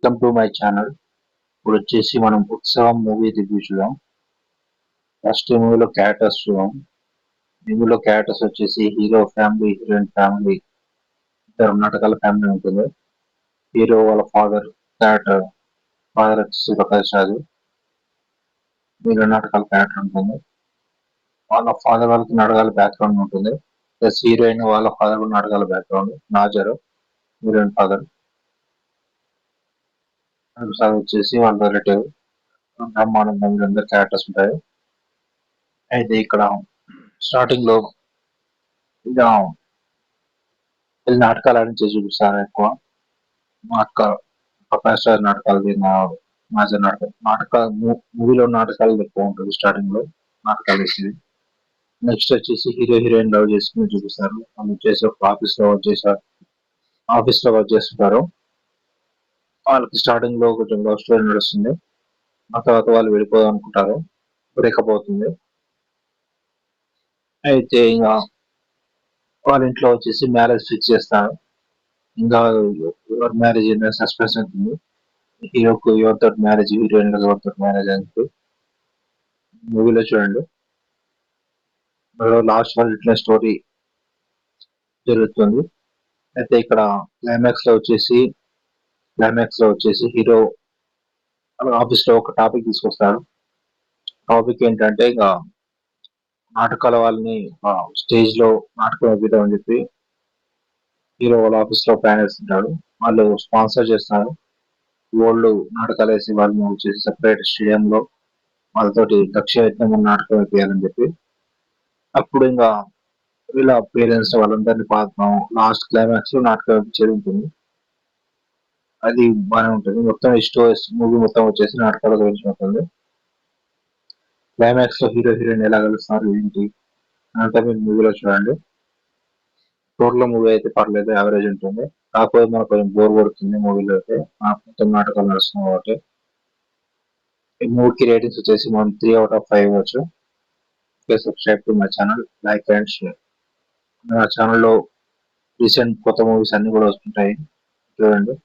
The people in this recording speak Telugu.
Welcome to my channel. ఇప్పుడు వచ్చేసి మనం ఉత్సవం మూవీ రివ్యూ చూద్దాం. ఫస్ట్ మూవీలో క్యారెక్టర్స్ చూద్దాం. మూవీలో క్యారెక్టర్స్ వచ్చేసి హీరో ఫ్యామిలీ, హీరోయిన్ ఫ్యామిలీ, ఇద్దరు నాటకాల ఫ్యామిలీ ఉంటుంది. హీరో వాళ్ళ ఫాదర్ క్యారెక్టర్, ఫాదర్ వచ్చేసి ప్రకాష్ రాజు, హీరో నాటకాల క్యారెక్టర్ ఉంటుంది. వాళ్ళ ఫాదర్ వాళ్ళకి నాటకాల బ్యాక్గ్రౌండ్ ఉంటుంది. ప్లస్ హీరోయిన్ వాళ్ళ ఫాదర్ కూడా నాటకాల బ్యాక్గ్రౌండ్, నాజర్ హీరోయిన్ ఫాదర్. వచ్చేసి వాళ్ళ రిలేటివ్ బ్రహ్మానందం, వీళ్ళందరూ క్యారెక్టర్స్ ఉంటాయి. అయితే ఇక్కడ స్టార్టింగ్ లో ఇంకా వీళ్ళు నాటకాలు ఆడించే చూపిస్తారు ఎక్కువ. నాటకాలు ప్రకాష్ రాజ్ నాటకాలు, మాజర్ మూవీలో నాటకాలు ఎక్కువ ఉంటుంది స్టార్టింగ్ లో నాటకాలు వేసేది. నెక్స్ట్ వచ్చేసి హీరో హీరోయిన్ లవ్ చేసుకుని చూపిస్తారు. వాళ్ళు వచ్చేసి ఒక ఆఫీస్ లో వర్క్ చేస్తుంటారు. వాళ్ళకి స్టార్టింగ్ లో కొంచెం లవ్ స్టోరీ నడుస్తుంది. ఆ తర్వాత వాళ్ళు వెళ్ళిపోదాం అనుకుంటారు, బ్రేకప్ అవుతుంది. అయితే ఇంకా వాళ్ళ ఇంట్లో వచ్చేసి మ్యారేజ్ ఫిక్స్ చేస్తారు. ఇంకా ఎవరి మ్యారేజ్ ఏంటంటే సస్పెన్స్ ఉంటుంది. హీరోకు ఎవరితో మ్యారేజ్, హీరోయిన్ ఎవరితో మ్యారేజ్ అని చెప్పి మూవీలో చూడండి. లాస్ట్ వరకు ఇట్లా స్టోరీ జరుగుతుంది. అయితే ఇక్కడ క్లైమాక్స్ లో వచ్చేసి హీరో ఆఫీస్ లో ఒక టాపిక్ తీసుకొస్తాడు. టాపిక్ ఏంటంటే ఇక నాటకాల వాళ్ళని స్టేజ్ లో నాటకం వేద్దాం అని చెప్పి హీరో వాళ్ళ ఆఫీస్ లో ప్లాన్ వేస్తుంటాడు. వాళ్ళు స్పాన్సర్ చేస్తారు. ఓల్డ్ నాటకాలు వేసి వాళ్ళు వచ్చేసి సెపరేట్ స్టేడియం లో వాళ్ళతోటి దక్ష యజ్ఞం నాటకం వేయాలని చెప్పి. అప్పుడు ఇంకా వీళ్ళ పేరెంట్స్ వాళ్ళందరినీ పాపం లాస్ట్ క్లైమాక్స్ లో నాటకం వేయించేది ఉంటుంది. అది బాగానే ఉంటుంది. మొత్తం మూవీ మొత్తం వచ్చేసి నాటకాల గురించి ఉంటుంది. క్లైమాక్స్ లో హీరో హీరోయిన్ ఎలా కలుస్తారు ఏంటి అంతా మీరు మూవీలో చూడండి. టోటల్ మూవీ అయితే పర్లేదు, యావరేజ్ ఉంటుంది. కాకపోతే మనకు కొంచెం బోర్ కొడుతుంది మూవీలో అయితే, మొత్తం నాటకాలు నడుస్తుంది కాబట్టి. ఈ మూవీకి రేటింగ్స్ వచ్చేసి మనం 3/5 ఇవ్వచ్చు. Subscribe to my channel, like and share. నా ఛానల్లో రీసెంట్ కొత్త మూవీస్ అన్ని కూడా వస్తుంటాయి, చూడండి.